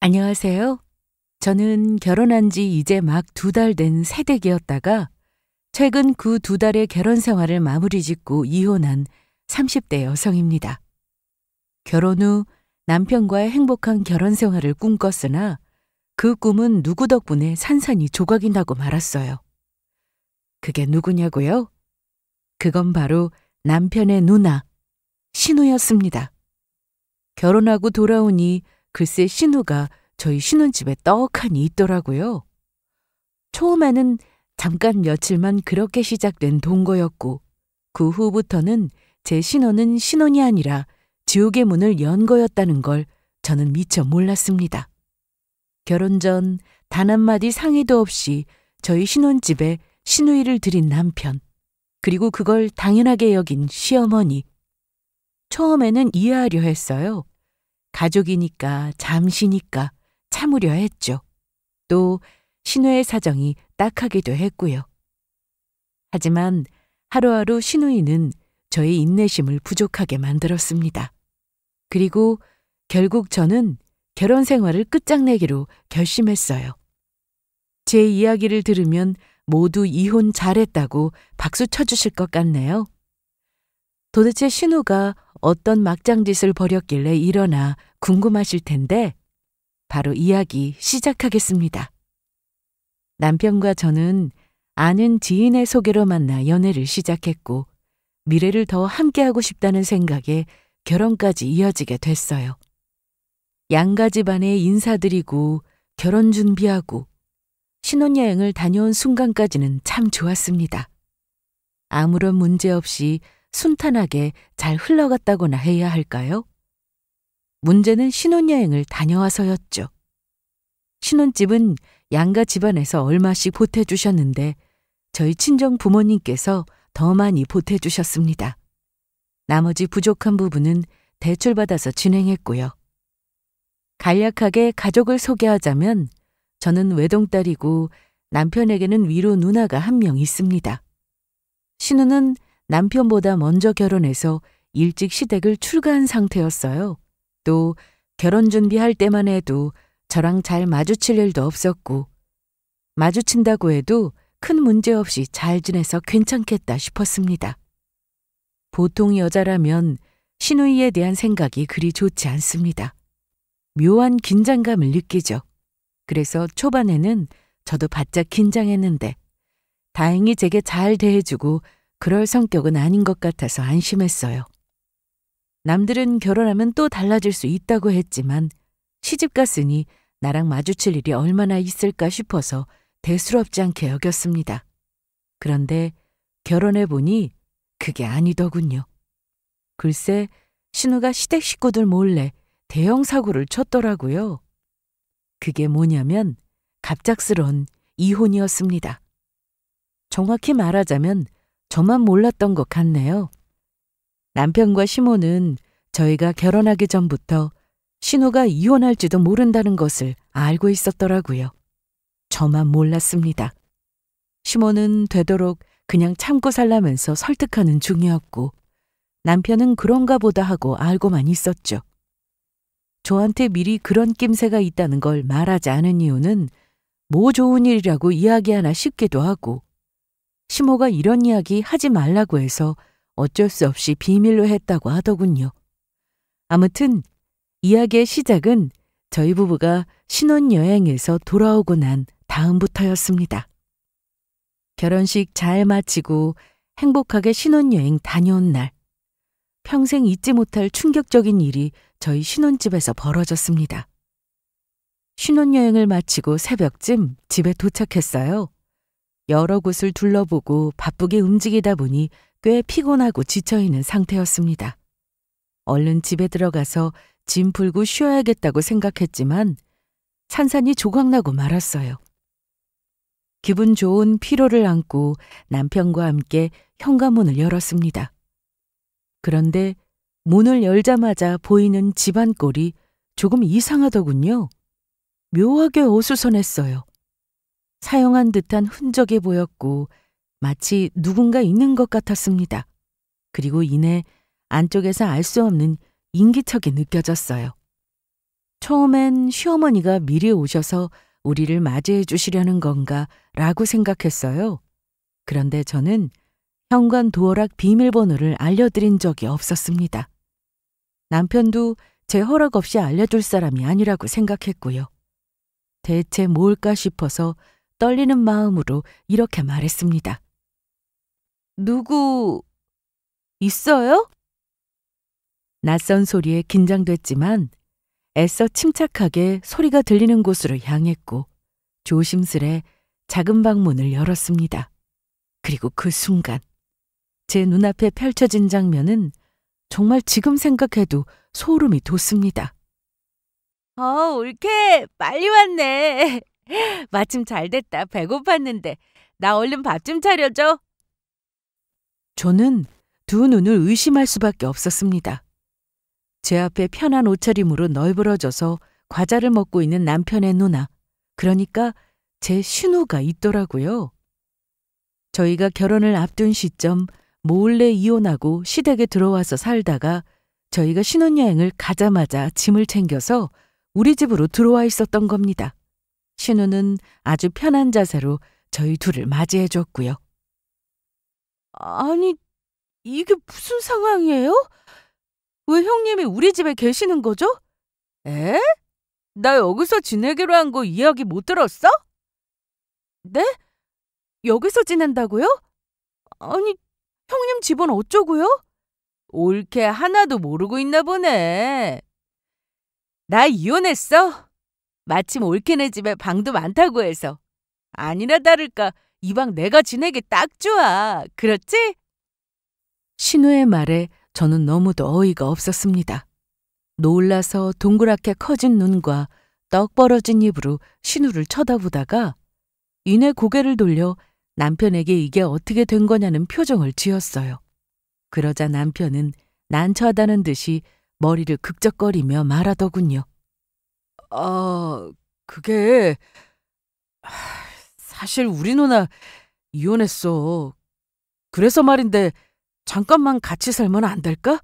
안녕하세요. 저는 결혼한 지 이제 막 2달 된 새댁이었다가 최근 그 2달의 결혼 생활을 마무리 짓고 이혼한 30대 여성입니다. 결혼 후 남편과의 행복한 결혼 생활을 꿈꿨으나 그 꿈은 누구 덕분에 산산이 조각이 나고 말았어요. 그게 누구냐고요? 그건 바로 남편의 누나, 신우였습니다. 결혼하고 돌아오니 글쎄 신우가 저희 신혼집에 떡하니 있더라고요. 처음에는 잠깐 며칠만 그렇게 시작된 동거였고 그 후부터는 제 신혼은 신혼이 아니라 지옥의 문을 연 거였다는 걸 저는 미처 몰랐습니다. 결혼 전 단 한마디 상의도 없이 저희 신혼집에 신우이를 들인 남편, 그리고 그걸 당연하게 여긴 시어머니. 처음에는 이해하려 했어요. 가족이니까 잠시니까 참으려 했죠. 또 신우의 사정이 딱하기도 했고요. 하지만 하루하루 신우이는 저의 인내심을 부족하게 만들었습니다. 그리고 결국 저는 결혼 생활을 끝장내기로 결심했어요. 제 이야기를 들으면 모두 이혼 잘했다고 박수 쳐주실 것 같네요. 도대체 신우가 어떤 막장짓을 벌였길래 일어나 궁금하실 텐데 바로 이야기 시작하겠습니다. 남편과 저는 아는 지인의 소개로 만나 연애를 시작했고 미래를 더 함께하고 싶다는 생각에 결혼까지 이어지게 됐어요. 양가 집안에 인사드리고 결혼 준비하고 신혼여행을 다녀온 순간까지는 참 좋았습니다. 아무런 문제 없이 순탄하게 잘 흘러갔다고나 해야 할까요? 문제는 신혼여행을 다녀와서였죠. 신혼집은 양가 집안에서 얼마씩 보태주셨는데 저희 친정 부모님께서 더 많이 보태주셨습니다. 나머지 부족한 부분은 대출받아서 진행했고요. 간략하게 가족을 소개하자면 저는 외동딸이고 남편에게는 위로 누나가 한 명 있습니다. 신우는 남편보다 먼저 결혼해서 일찍 시댁을 출가한 상태였어요. 또 결혼 준비할 때만 해도 저랑 잘 마주칠 일도 없었고 마주친다고 해도 큰 문제 없이 잘 지내서 괜찮겠다 싶었습니다. 보통 여자라면 신우이에 대한 생각이 그리 좋지 않습니다. 묘한 긴장감을 느끼죠. 그래서 초반에는 저도 바짝 긴장했는데 다행히 제게 잘 대해주고 그럴 성격은 아닌 것 같아서 안심했어요. 남들은 결혼하면 또 달라질 수 있다고 했지만 시집 갔으니 나랑 마주칠 일이 얼마나 있을까 싶어서 대수롭지 않게 여겼습니다. 그런데 결혼해보니 그게 아니더군요. 글쎄 신우가 시댁 식구들 몰래 대형 사고를 쳤더라고요. 그게 뭐냐면 갑작스러운 이혼이었습니다. 정확히 말하자면 저만 몰랐던 것 같네요. 남편과 시모는 저희가 결혼하기 전부터 신우가 이혼할지도 모른다는 것을 알고 있었더라고요. 저만 몰랐습니다. 시모는 되도록 그냥 참고 살라면서 설득하는 중이었고 남편은 그런가 보다 하고 알고만 있었죠. 저한테 미리 그런 낌새가 있다는 걸 말하지 않은 이유는 뭐 좋은 일이라고 이야기하나 싶기도 하고 시모가 이런 이야기 하지 말라고 해서 어쩔 수 없이 비밀로 했다고 하더군요. 아무튼 이야기의 시작은 저희 부부가 신혼여행에서 돌아오고 난 다음부터였습니다. 결혼식 잘 마치고 행복하게 신혼여행 다녀온 날, 평생 잊지 못할 충격적인 일이 저희 신혼집에서 벌어졌습니다. 신혼여행을 마치고 새벽쯤 집에 도착했어요. 여러 곳을 둘러보고 바쁘게 움직이다 보니 꽤 피곤하고 지쳐있는 상태였습니다. 얼른 집에 들어가서 짐 풀고 쉬어야겠다고 생각했지만 산산이 조각나고 말았어요. 기분 좋은 피로를 안고 남편과 함께 현관문을 열었습니다. 그런데 문을 열자마자 보이는 집안 꼴이 조금 이상하더군요. 묘하게 어수선했어요. 사용한 듯한 흔적이 보였고 마치 누군가 있는 것 같았습니다. 그리고 이내 안쪽에서 알 수 없는 인기척이 느껴졌어요. 처음엔 시어머니가 미리 오셔서 우리를 맞이해 주시려는 건가 라고 생각했어요. 그런데 저는 현관 도어락 비밀번호를 알려드린 적이 없었습니다. 남편도 제 허락 없이 알려줄 사람이 아니라고 생각했고요. 대체 뭘까 싶어서 떨리는 마음으로 이렇게 말했습니다. 누구 있어요? 낯선 소리에 긴장됐지만 애써 침착하게 소리가 들리는 곳으로 향했고 조심스레 작은 방문을 열었습니다. 그리고 그 순간 제 눈앞에 펼쳐진 장면은 정말 지금 생각해도 소름이 돋습니다. 올케 빨리 왔네. 마침 잘 됐다. 배고팠는데 나 얼른 밥 좀 차려줘. 저는 두 눈을 의심할 수밖에 없었습니다. 제 앞에 편한 옷차림으로 널브러져서 과자를 먹고 있는 남편의 누나, 그러니까 제 신우가 있더라고요. 저희가 결혼을 앞둔 시점 몰래 이혼하고 시댁에 들어와서 살다가 저희가 신혼여행을 가자마자 짐을 챙겨서 우리 집으로 들어와 있었던 겁니다. 신우는 아주 편한 자세로 저희 둘을 맞이해 줬고요. 아니, 이게 무슨 상황이에요? 왜 형님이 우리 집에 계시는 거죠? 에? 나 여기서 지내기로 한 거 이야기 못 들었어? 네? 여기서 지낸다고요? 아니, 형님 집은 어쩌고요? 옳게 하나도 모르고 있나 보네. 나 이혼했어. 마침 올케네 집에 방도 많다고 해서. 아니나 다를까 이 방 내가 지내기 딱 좋아. 그렇지? 신우의 말에 저는 너무도 어이가 없었습니다. 놀라서 동그랗게 커진 눈과 떡 벌어진 입으로 신우를 쳐다보다가 이내 고개를 돌려 남편에게 이게 어떻게 된 거냐는 표정을 지었어요. 그러자 남편은 난처하다는 듯이 머리를 극적거리며 말하더군요. 그게 사실 우리 누나 이혼했어. 그래서 말인데 잠깐만 같이 살면 안 될까?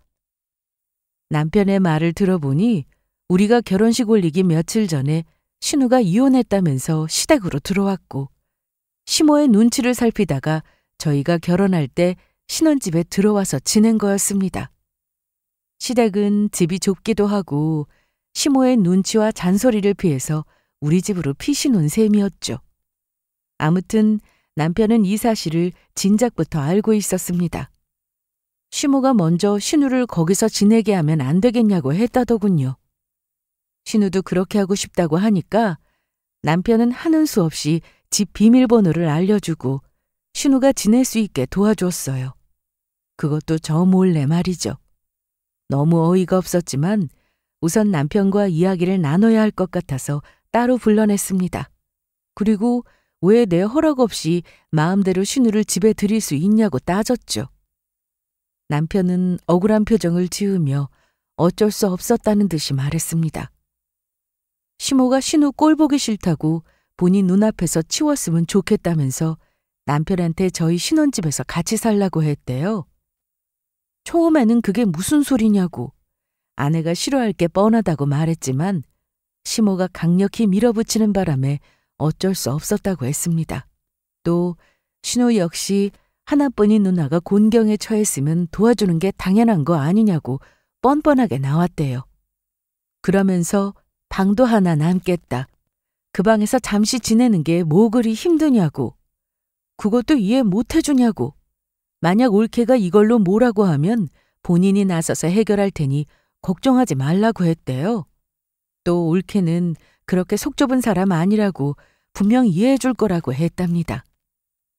남편의 말을 들어보니 우리가 결혼식 올리기 며칠 전에 신우가 이혼했다면서 시댁으로 들어왔고 시모의 눈치를 살피다가 저희가 결혼할 때 신혼집에 들어와서 지낸 거였습니다. 시댁은 집이 좁기도 하고 시모의 눈치와 잔소리를 피해서 우리 집으로 피신온 셈이었죠. 아무튼 남편은 이 사실을 진작부터 알고 있었습니다. 시모가 먼저 신우를 거기서 지내게 하면 안 되겠냐고 했다더군요. 신우도 그렇게 하고 싶다고 하니까 남편은 하는 수 없이 집 비밀번호를 알려주고 신우가 지낼 수 있게 도와줬어요. 그것도 저 몰래 말이죠. 너무 어이가 없었지만 우선 남편과 이야기를 나눠야 할 것 같아서 따로 불러냈습니다. 그리고 왜 내 허락 없이 마음대로 신우를 집에 들일 수 있냐고 따졌죠. 남편은 억울한 표정을 지으며 어쩔 수 없었다는 듯이 말했습니다. 시모가 신우 꼴 보기 싫다고 본인 눈앞에서 치웠으면 좋겠다면서 남편한테 저희 신혼집에서 같이 살라고 했대요. 처음에는 그게 무슨 소리냐고 아내가 싫어할 게 뻔하다고 말했지만 시모가 강력히 밀어붙이는 바람에 어쩔 수 없었다고 했습니다. 또 신우 역시 하나뿐인 누나가 곤경에 처했으면 도와주는 게 당연한 거 아니냐고 뻔뻔하게 나왔대요. 그러면서 방도 하나 남겠다. 그 방에서 잠시 지내는 게 뭐 그리 힘드냐고. 그것도 이해 못 해주냐고. 만약 올케가 이걸로 뭐라고 하면 본인이 나서서 해결할 테니 걱정하지 말라고 했대요. 또 올케는 그렇게 속 좁은 사람 아니라고 분명 이해해 줄 거라고 했답니다.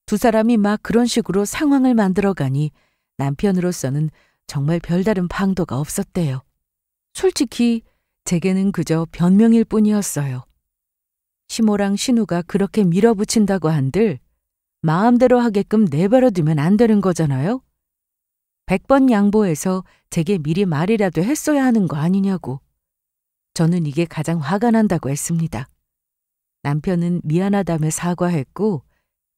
두 사람이 막 그런 식으로 상황을 만들어가니 남편으로서는 정말 별다른 방도가 없었대요. 솔직히 제게는 그저 변명일 뿐이었어요. 시모랑 신우가 그렇게 밀어붙인다고 한들 마음대로 하게끔 내버려두면 안 되는 거잖아요. 100번 양보해서 제게 미리 말이라도 했어야 하는 거 아니냐고. 저는 이게 가장 화가 난다고 했습니다. 남편은 미안하다며 사과했고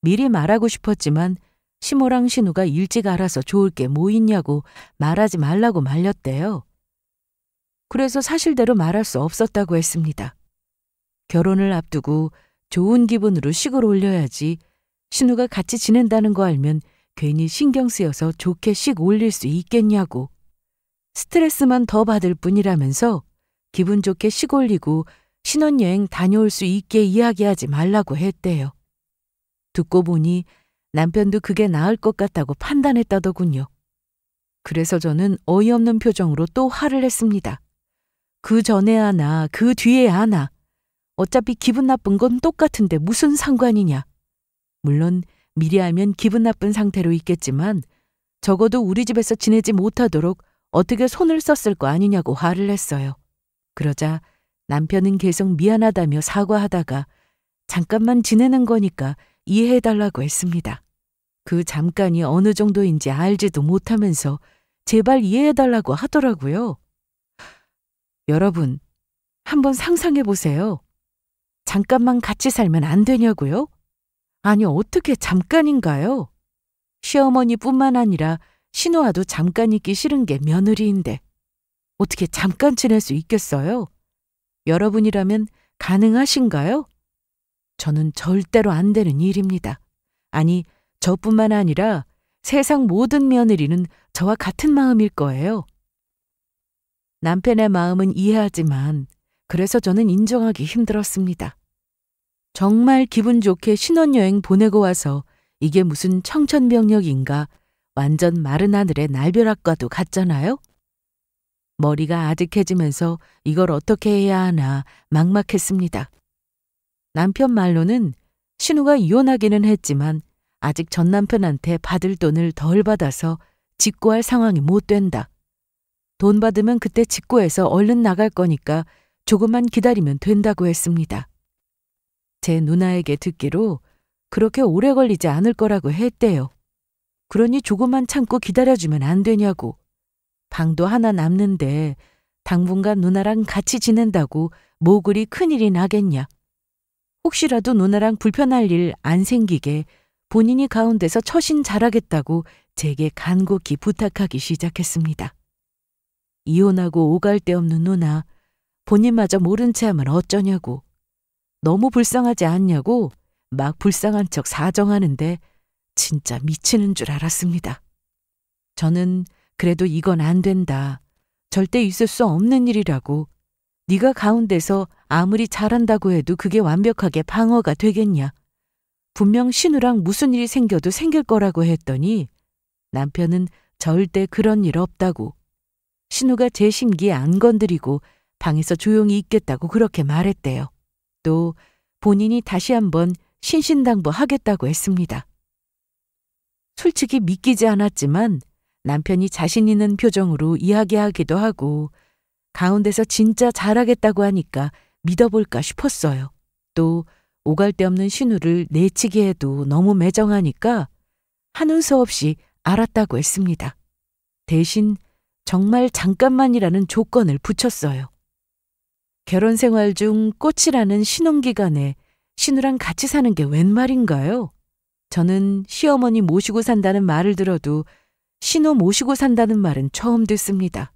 미리 말하고 싶었지만 시모랑 신우가 일찍 알아서 좋을 게 뭐 있냐고 말하지 말라고 말렸대요. 그래서 사실대로 말할 수 없었다고 했습니다. 결혼을 앞두고 좋은 기분으로 식을 올려야지 신우가 같이 지낸다는 거 알면 괜히 신경 쓰여서 좋게 식 올릴 수 있겠냐고. 스트레스만 더 받을 뿐이라면서 기분 좋게 식 올리고 신혼여행 다녀올 수 있게 이야기하지 말라고 했대요. 듣고 보니 남편도 그게 나을 것 같다고 판단했다더군요. 그래서 저는 어이없는 표정으로 또 화를 냈습니다. 그 전에 하나, 그 뒤에 하나. 어차피 기분 나쁜 건 똑같은데 무슨 상관이냐. 물론 미리 알면 기분 나쁜 상태로 있겠지만 적어도 우리 집에서 지내지 못하도록 어떻게 손을 썼을 거 아니냐고 화를 냈어요. 그러자 남편은 계속 미안하다며 사과하다가 잠깐만 지내는 거니까 이해해달라고 했습니다. 그 잠깐이 어느 정도인지 알지도 못하면서 제발 이해해달라고 하더라고요. 여러분, 한번 상상해 보세요. 잠깐만 같이 살면 안 되냐고요? 아니, 어떻게 잠깐인가요? 시어머니뿐만 아니라 신우와도 잠깐 있기 싫은 게 며느리인데 어떻게 잠깐 지낼 수 있겠어요? 여러분이라면 가능하신가요? 저는 절대로 안 되는 일입니다. 아니, 저뿐만 아니라 세상 모든 며느리는 저와 같은 마음일 거예요. 남편의 마음은 이해하지만 그래서 저는 인정하기 힘들었습니다. 정말 기분 좋게 신혼여행 보내고 와서 이게 무슨 청천벽력인가 완전 마른 하늘의 날벼락과도 같잖아요? 머리가 아득해지면서 이걸 어떻게 해야 하나 막막했습니다. 남편 말로는 신우가 이혼하기는 했지만 아직 전 남편한테 받을 돈을 덜 받아서 직구할 상황이 못 된다. 돈 받으면 그때 직구해서 얼른 나갈 거니까 조금만 기다리면 된다고 했습니다. 제 누나에게 듣기로 그렇게 오래 걸리지 않을 거라고 했대요. 그러니 조금만 참고 기다려주면 안 되냐고. 방도 하나 남는데 당분간 누나랑 같이 지낸다고 뭐 그리 큰일이 나겠냐. 혹시라도 누나랑 불편할 일 안 생기게 본인이 가운데서 처신 잘하겠다고 제게 간곡히 부탁하기 시작했습니다. 이혼하고 오갈 데 없는 누나, 본인마저 모른 채 하면 어쩌냐고. 너무 불쌍하지 않냐고 막 불쌍한 척 사정하는데 진짜 미치는 줄 알았습니다. 저는 그래도 이건 안 된다. 절대 있을 수 없는 일이라고. 네가 가운데서 아무리 잘한다고 해도 그게 완벽하게 방어가 되겠냐. 분명 신우랑 무슨 일이 생겨도 생길 거라고 했더니 남편은 절대 그런 일 없다고. 신우가 제 심기에 안 건드리고 방에서 조용히 있겠다고 그렇게 말했대요. 또 본인이 다시 한번 신신당부하겠다고 했습니다. 솔직히 믿기지 않았지만 남편이 자신 있는 표정으로 이야기하기도 하고 가운데서 진짜 잘하겠다고 하니까 믿어볼까 싶었어요. 또 오갈 데 없는 신우를 내치게 해도 너무 매정하니까 하는 수 없이 알았다고 했습니다. 대신 정말 잠깐만이라는 조건을 붙였어요. 결혼 생활 중 꽃이라는 신혼기간에 신우랑 같이 사는 게 웬 말인가요? 저는 시어머니 모시고 산다는 말을 들어도 신우 모시고 산다는 말은 처음 듣습니다.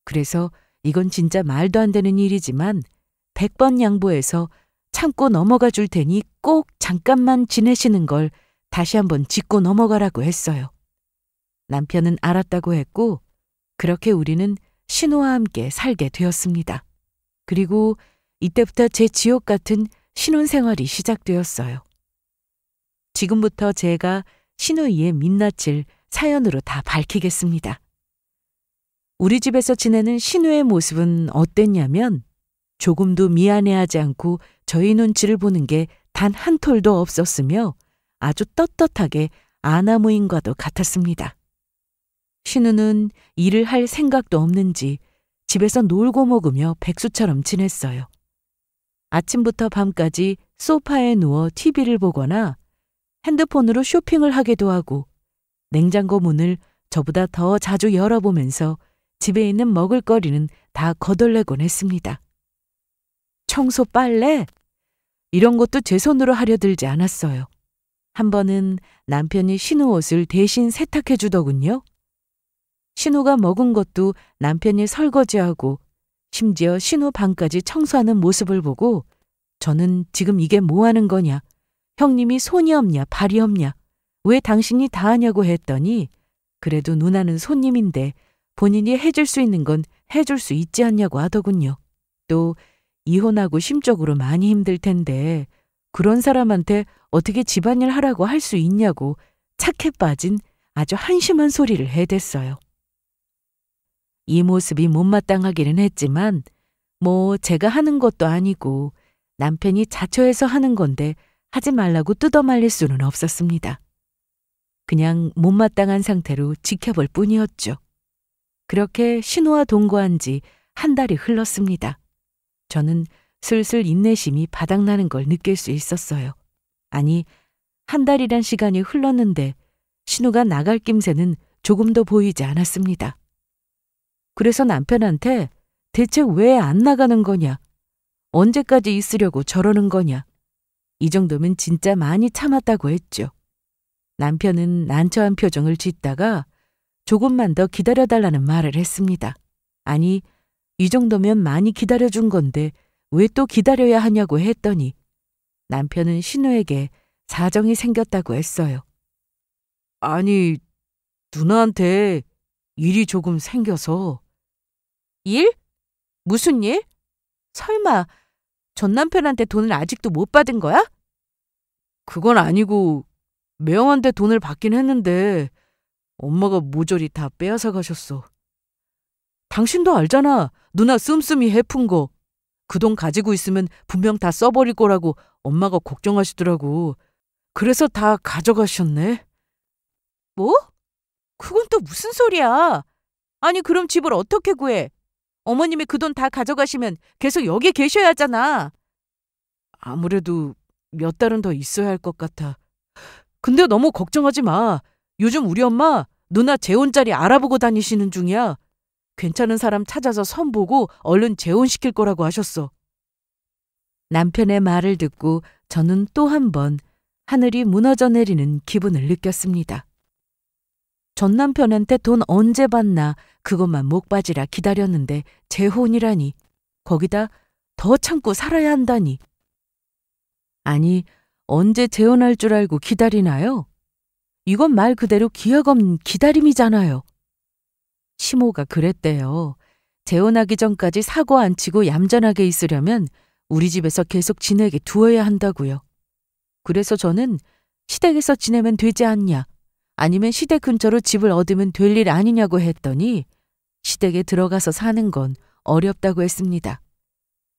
그래서 이건 진짜 말도 안 되는 일이지만 100번 양보해서 참고 넘어가 줄 테니 꼭 잠깐만 지내시는 걸 다시 한번 짚고 넘어가라고 했어요. 남편은 알았다고 했고 그렇게 우리는 신우와 함께 살게 되었습니다. 그리고 이때부터 제 지옥 같은 신혼생활이 시작되었어요. 지금부터 제가 신우이의 민낯을 사연으로 다 밝히겠습니다. 우리 집에서 지내는 신우의 모습은 어땠냐면 조금도 미안해하지 않고 저희 눈치를 보는 게 단 한 톨도 없었으며 아주 떳떳하게 아나무인과도 같았습니다. 신우는 일을 할 생각도 없는지 집에서 놀고 먹으며 백수처럼 지냈어요. 아침부터 밤까지 소파에 누워 TV를 보거나 핸드폰으로 쇼핑을 하기도 하고 냉장고 문을 저보다 더 자주 열어보면서 집에 있는 먹을거리는 다 거덜내곤 했습니다. 청소 빨래? 이런 것도 제 손으로 하려 들지 않았어요. 한 번은 남편이 신우 옷을 대신 세탁해 주더군요. 신우가 먹은 것도 남편이 설거지하고 심지어 신우 방까지 청소하는 모습을 보고 저는 지금 이게 뭐 하는 거냐? 형님이 손이 없냐 발이 없냐? 왜 당신이 다 하냐고 했더니 그래도 누나는 손님인데 본인이 해줄 수 있는 건 해줄 수 있지 않냐고 하더군요. 또 이혼하고 심적으로 많이 힘들 텐데 그런 사람한테 어떻게 집안일 하라고 할 수 있냐고 착해 빠진 아주 한심한 소리를 해댔어요. 이 모습이 못마땅하기는 했지만 뭐 제가 하는 것도 아니고 남편이 자처해서 하는 건데 하지 말라고 뜯어말릴 수는 없었습니다. 그냥 못마땅한 상태로 지켜볼 뿐이었죠. 그렇게 신우와 동거한 지 한 달이 흘렀습니다. 저는 슬슬 인내심이 바닥나는 걸 느낄 수 있었어요. 아니, 한 달이란 시간이 흘렀는데 신우가 나갈 낌새는 조금도 보이지 않았습니다. 그래서 남편한테 대체 왜 안 나가는 거냐? 언제까지 있으려고 저러는 거냐? 이 정도면 진짜 많이 참았다고 했죠. 남편은 난처한 표정을 짓다가 조금만 더 기다려달라는 말을 했습니다. 아니, 이 정도면 많이 기다려준 건데 왜 또 기다려야 하냐고 했더니 남편은 신우에게 사정이 생겼다고 했어요. 아니, 누나한테 일이 조금 생겨서. 일? 무슨 일? 설마 전 남편한테 돈을 아직도 못 받은 거야? 그건 아니고 매형한테 돈을 받긴 했는데 엄마가 모조리 다 빼앗아 가셨어. 당신도 알잖아. 누나 씀씀이 해푼 거. 그 돈 가지고 있으면 분명 다 써버릴 거라고 엄마가 걱정하시더라고. 그래서 다 가져가셨네. 뭐? 그건 또 무슨 소리야? 아니 그럼 집을 어떻게 구해? 어머님이 그 돈 다 가져가시면 계속 여기 계셔야 하잖아. 아무래도 몇 달은 더 있어야 할 것 같아. 근데 너무 걱정하지 마. 요즘 우리 엄마 누나 재혼 자리 알아보고 다니시는 중이야. 괜찮은 사람 찾아서 선보고 얼른 재혼시킬 거라고 하셨어. 남편의 말을 듣고 저는 또 한 번 하늘이 무너져 내리는 기분을 느꼈습니다. 전 남편한테 돈 언제 받나 그것만 목 빠지라 기다렸는데 재혼이라니. 거기다 더 참고 살아야 한다니. 아니, 언제 재혼할 줄 알고 기다리나요? 이건 말 그대로 기약 없는 기다림이잖아요. 시모가 그랬대요. 재혼하기 전까지 사고 안 치고 얌전하게 있으려면 우리 집에서 계속 지내게 두어야 한다고요. 그래서 저는 시댁에서 지내면 되지 않냐, 아니면 시댁 근처로 집을 얻으면 될 일 아니냐고 했더니 시댁에 들어가서 사는 건 어렵다고 했습니다.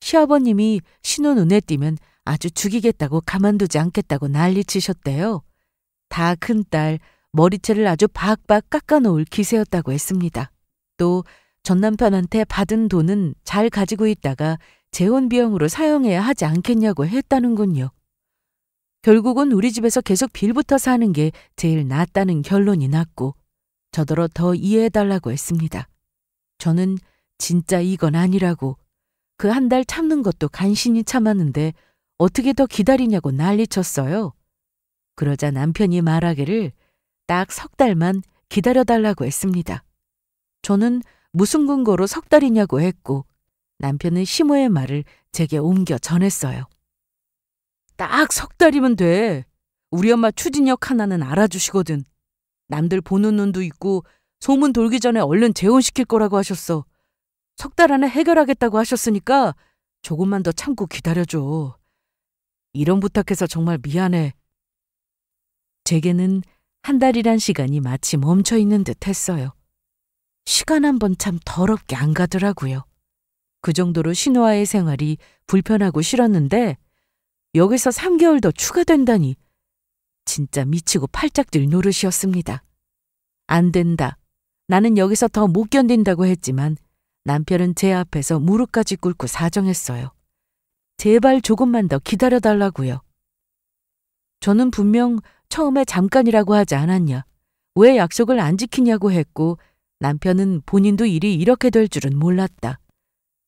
시아버님이 신우 눈에 띄면 아주 죽이겠다고 가만두지 않겠다고 난리치셨대요. 다 큰딸 머리채를 아주 박박 깎아놓을 기세였다고 했습니다. 또 전 남편한테 받은 돈은 잘 가지고 있다가 재혼 비용으로 사용해야 하지 않겠냐고 했다는군요. 결국은 우리 집에서 계속 빌부터 사는 게 제일 낫다는 결론이 났고 저더러 더 이해해달라고 했습니다. 저는 진짜 이건 아니라고 그 한 달 참는 것도 간신히 참았는데 어떻게 더 기다리냐고 난리쳤어요. 그러자 남편이 말하기를 딱 3달만 기다려달라고 했습니다. 저는 무슨 근거로 3달이냐고 했고 남편은 시모의 말을 제게 옮겨 전했어요. 딱 3달이면 돼. 우리 엄마 추진력 하나는 알아주시거든. 남들 보는 눈도 있고 소문 돌기 전에 얼른 재혼시킬 거라고 하셨어. 3달 안에 해결하겠다고 하셨으니까 조금만 더 참고 기다려줘. 이런 부탁해서 정말 미안해. 제게는 한 달이란 시간이 마치 멈춰있는 듯 했어요. 시간 한 번 참 더럽게 안 가더라고요. 그 정도로 신우와의 생활이 불편하고 싫었는데 여기서 3개월 더 추가된다니 진짜 미치고 팔짝 뛸 노릇이었습니다. 안 된다. 나는 여기서 더 못 견딘다고 했지만 남편은 제 앞에서 무릎까지 꿇고 사정했어요. 제발 조금만 더 기다려달라고요. 저는 분명 처음에 잠깐이라고 하지 않았냐. 왜 약속을 안 지키냐고 했고 남편은 본인도 일이 이렇게 될 줄은 몰랐다.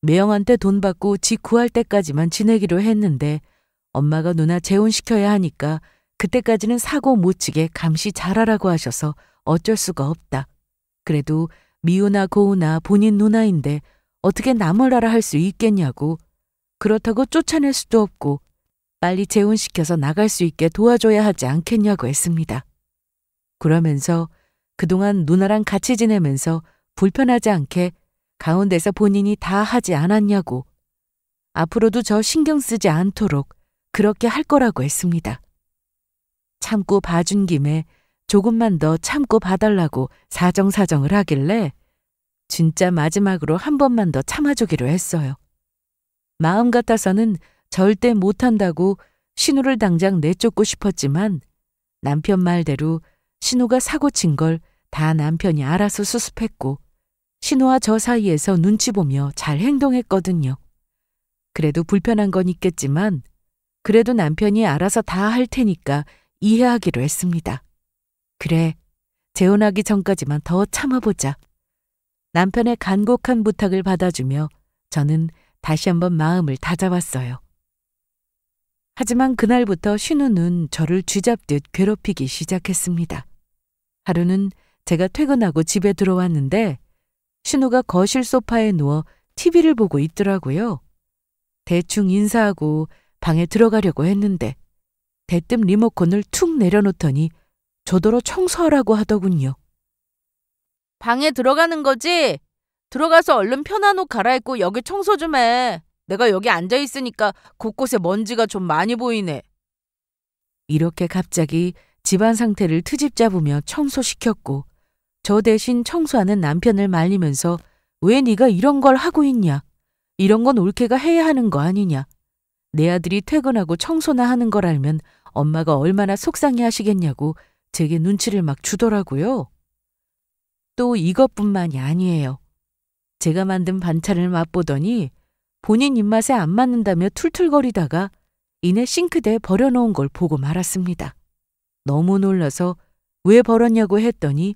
매형한테 돈 받고 집 구할 때까지만 지내기로 했는데 엄마가 누나 재혼시켜야 하니까 그때까지는 사고 못 치게 감시 잘하라고 하셔서 어쩔 수가 없다. 그래도 미우나 고우나 본인 누나인데 어떻게 나무라라 할 수 있겠냐고. 그렇다고 쫓아낼 수도 없고 빨리 재혼시켜서 나갈 수 있게 도와줘야 하지 않겠냐고 했습니다. 그러면서 그동안 누나랑 같이 지내면서 불편하지 않게 가운데서 본인이 다 하지 않았냐고, 앞으로도 저 신경 쓰지 않도록 그렇게 할 거라고 했습니다. 참고 봐준 김에 조금만 더 참고 봐달라고 사정사정을 하길래 진짜 마지막으로 한 번만 더 참아주기로 했어요. 마음 같아서는 절대 못한다고 신우를 당장 내쫓고 싶었지만 남편 말대로 신우가 사고 친 걸 다 남편이 알아서 수습했고 신우와 저 사이에서 눈치 보며 잘 행동했거든요. 그래도 불편한 건 있겠지만 그래도 남편이 알아서 다 할 테니까 이해하기로 했습니다. 그래, 재혼하기 전까지만 더 참아보자. 남편의 간곡한 부탁을 받아주며 저는 다시 한번 마음을 다잡았어요. 하지만 그날부터 신우는 저를 쥐잡듯 괴롭히기 시작했습니다. 하루는 제가 퇴근하고 집에 들어왔는데 신우가 거실 소파에 누워 TV를 보고 있더라고요. 대충 인사하고 방에 들어가려고 했는데 대뜸 리모컨을 툭 내려놓더니 저더러 청소하라고 하더군요. 방에 들어가는 거지? 들어가서 얼른 편한 옷 갈아입고 여기 청소 좀 해. 내가 여기 앉아 있으니까 곳곳에 먼지가 좀 많이 보이네. 이렇게 갑자기 집안 상태를 트집 잡으며 청소시켰고 저 대신 청소하는 남편을 말리면서 왜 네가 이런 걸 하고 있냐? 이런 건 올케가 해야 하는 거 아니냐? 내 아들이 퇴근하고 청소나 하는 걸 알면 엄마가 얼마나 속상해 하시겠냐고 제게 눈치를 막 주더라고요. 또 이것뿐만이 아니에요. 제가 만든 반찬을 맛보더니 본인 입맛에 안 맞는다며 툴툴거리다가 이내 싱크대에 버려놓은 걸 보고 말았습니다. 너무 놀라서 왜 버렸냐고 했더니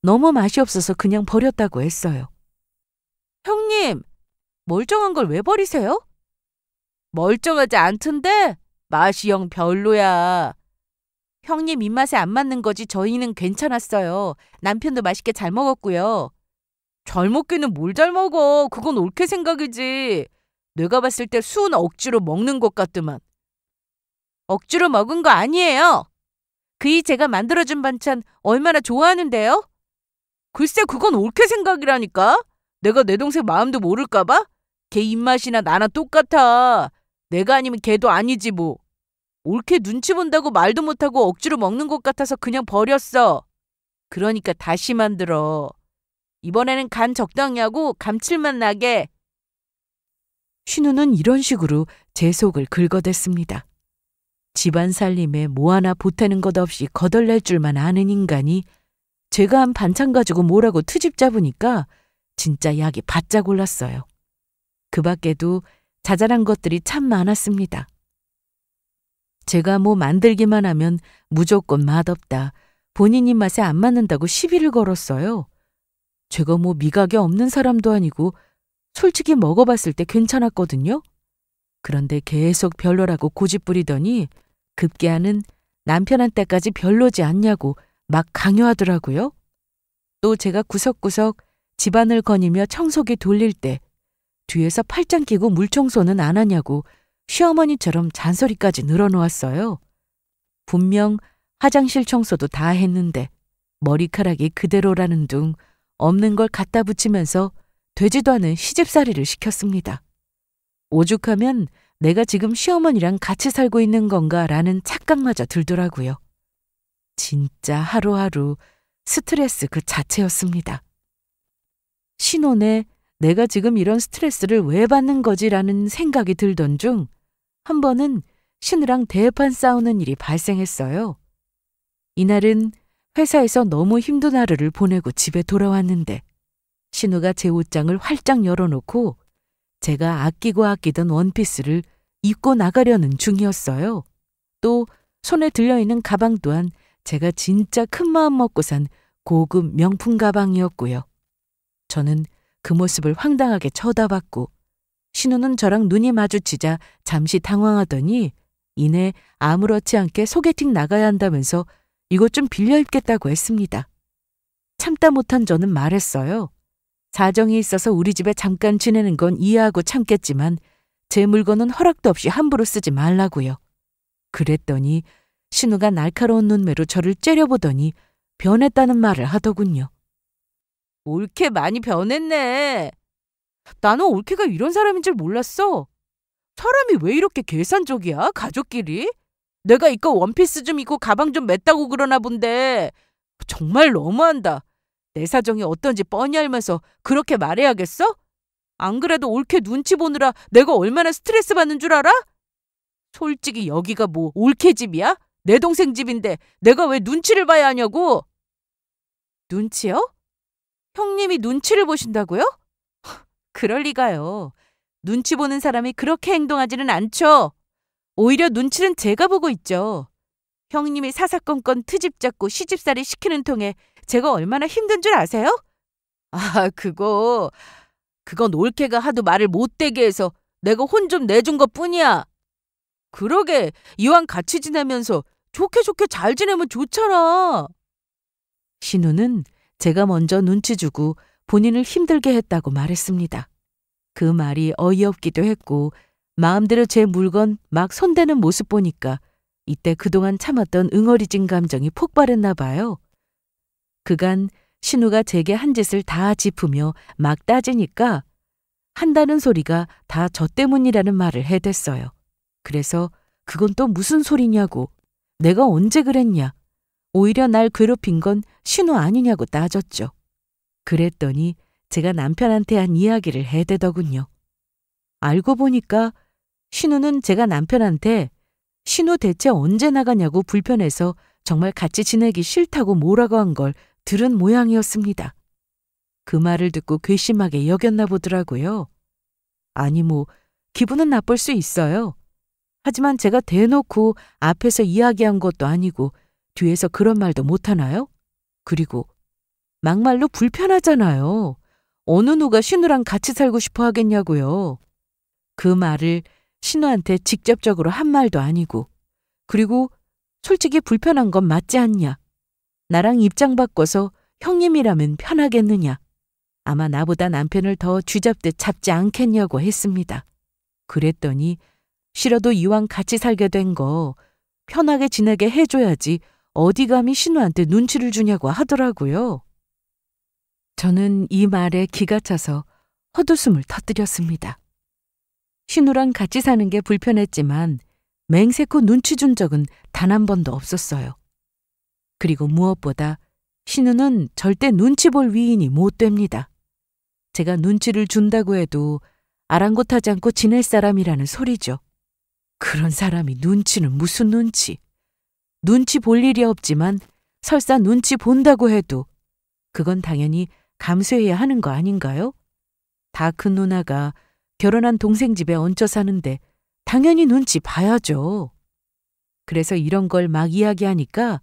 너무 맛이 없어서 그냥 버렸다고 했어요. 형님, 멀쩡한 걸 왜 버리세요? 멀쩡하지 않던데 맛이 영 별로야. 형님 입맛에 안 맞는 거지 저희는 괜찮았어요. 남편도 맛있게 잘 먹었고요. 잘 먹기는 뭘 잘 먹어. 그건 올케 생각이지. 내가 봤을 때 수은 억지로 먹는 것 같더만. 억지로 먹은 거 아니에요. 그이 제가 만들어준 반찬 얼마나 좋아하는데요? 글쎄 그건 올케 생각이라니까. 내가 내 동생 마음도 모를까 봐? 걔 입맛이나 나나 똑같아. 내가 아니면 걔도 아니지 뭐. 올케 눈치 본다고 말도 못하고 억지로 먹는 것 같아서 그냥 버렸어. 그러니까 다시 만들어. 이번에는 간 적당히 하고 감칠맛 나게. 신우는 이런 식으로 제 속을 긁어댔습니다. 집안 살림에 뭐 하나 보태는 것 없이 거덜낼 줄만 아는 인간이 제가 한 반찬 가지고 뭐라고 트집 잡으니까 진짜 약이 바짝 올랐어요. 그 밖에도 자잘한 것들이 참 많았습니다. 제가 뭐 만들기만 하면 무조건 맛없다, 본인 입맛에 안 맞는다고 시비를 걸었어요. 제가 뭐 미각이 없는 사람도 아니고 솔직히 먹어봤을 때 괜찮았거든요. 그런데 계속 별로라고 고집부리더니 급기야는 남편한테까지 별로지 않냐고 막 강요하더라고요. 또 제가 구석구석 집안을 거니며 청소기 돌릴 때 뒤에서 팔짱 끼고 물청소는 안 하냐고 시어머니처럼 잔소리까지 늘어놓았어요. 분명 화장실 청소도 다 했는데 머리카락이 그대로라는 둥 없는 걸 갖다 붙이면서 되지도 않은 시집살이를 시켰습니다. 오죽하면 내가 지금 시어머니랑 같이 살고 있는 건가라는 착각마저 들더라고요. 진짜 하루하루 스트레스 그 자체였습니다. 신혼에 내가 지금 이런 스트레스를 왜 받는 거지라는 생각이 들던 중 한 번은 신우랑 대판 싸우는 일이 발생했어요. 이날은 회사에서 너무 힘든 하루를 보내고 집에 돌아왔는데 신우가 제 옷장을 활짝 열어놓고 제가 아끼고 아끼던 원피스를 입고 나가려는 중이었어요. 또 손에 들려있는 가방 또한 제가 진짜 큰 마음 먹고 산 고급 명품 가방이었고요. 저는 그 모습을 황당하게 쳐다봤고 신우는 저랑 눈이 마주치자 잠시 당황하더니 이내 아무렇지 않게 소개팅 나가야 한다면서 이것 좀 빌려 입겠다고 했습니다. 참다 못한 저는 말했어요. 사정이 있어서 우리 집에 잠깐 지내는 건 이해하고 참겠지만 제 물건은 허락도 없이 함부로 쓰지 말라고요. 그랬더니 신우가 날카로운 눈매로 저를 째려보더니 변했다는 말을 하더군요. 올케 많이 변했네. 나는 올케가 이런 사람인 줄 몰랐어. 사람이 왜 이렇게 계산적이야, 가족끼리? 내가 이거 원피스 좀 입고 가방 좀 맸다고 그러나 본데 정말 너무한다. 내 사정이 어떤지 뻔히 알면서 그렇게 말해야겠어? 안 그래도 올케 눈치 보느라 내가 얼마나 스트레스 받는 줄 알아? 솔직히 여기가 뭐 올케 집이야? 내 동생 집인데 내가 왜 눈치를 봐야 하냐고? 눈치요? 형님이 눈치를 보신다고요? 그럴 리가요. 눈치 보는 사람이 그렇게 행동하지는 않죠. 오히려 눈치는 제가 보고 있죠. 형님이 사사건건 트집 잡고 시집살이 시키는 통에 제가 얼마나 힘든 줄 아세요? 아, 그건 올케가 하도 말을 못되게 해서 내가 혼 좀 내준 것뿐이야. 그러게 이왕 같이 지내면서 좋게 잘 지내면 좋잖아. 신우는 제가 먼저 눈치 주고 본인을 힘들게 했다고 말했습니다. 그 말이 어이없기도 했고 마음대로 제 물건 막 손대는 모습 보니까 이때 그동안 참았던 응어리진 감정이 폭발했나 봐요. 그간 신우가 제게 한 짓을 다 짚으며 막 따지니까 한다는 소리가 다 저 때문이라는 말을 해댔어요. 그래서 그건 또 무슨 소리냐고, 내가 언제 그랬냐, 오히려 날 괴롭힌 건 신우 아니냐고 따졌죠. 그랬더니 제가 남편한테 한 이야기를 해대더군요. 알고 보니까 신우는 제가 남편한테 신우 대체 언제 나가냐고 불편해서 정말 같이 지내기 싫다고 뭐라고 한 걸 들은 모양이었습니다. 그 말을 듣고 괘씸하게 여겼나 보더라고요. 아니 뭐 기분은 나쁠 수 있어요. 하지만 제가 대놓고 앞에서 이야기한 것도 아니고 뒤에서 그런 말도 못하나요? 그리고 막말로 불편하잖아요. 어느 누가 신우랑 같이 살고 싶어 하겠냐고요. 그 말을 신우한테 직접적으로 한 말도 아니고, 그리고 솔직히 불편한 건 맞지 않냐. 나랑 입장 바꿔서 형님이라면 편하겠느냐. 아마 나보다 남편을 더 쥐잡듯 잡지 않겠냐고 했습니다. 그랬더니 싫어도 이왕 같이 살게 된 거 편하게 지내게 해줘야지 어디 감히 신우한테 눈치를 주냐고 하더라고요. 저는 이 말에 기가 차서 헛웃음을 터뜨렸습니다. 신우랑 같이 사는 게 불편했지만 맹세코 눈치 준 적은 단 한 번도 없었어요. 그리고 무엇보다 신우는 절대 눈치 볼 위인이 못 됩니다. 제가 눈치를 준다고 해도 아랑곳하지 않고 지낼 사람이라는 소리죠. 그런 사람이 눈치는 무슨 눈치. 눈치 볼 일이 없지만 설사 눈치 본다고 해도 그건 당연히 감수해야 하는 거 아닌가요? 다 큰 누나가 결혼한 동생 집에 얹혀 사는데 당연히 눈치 봐야죠. 그래서 이런 걸 막 이야기하니까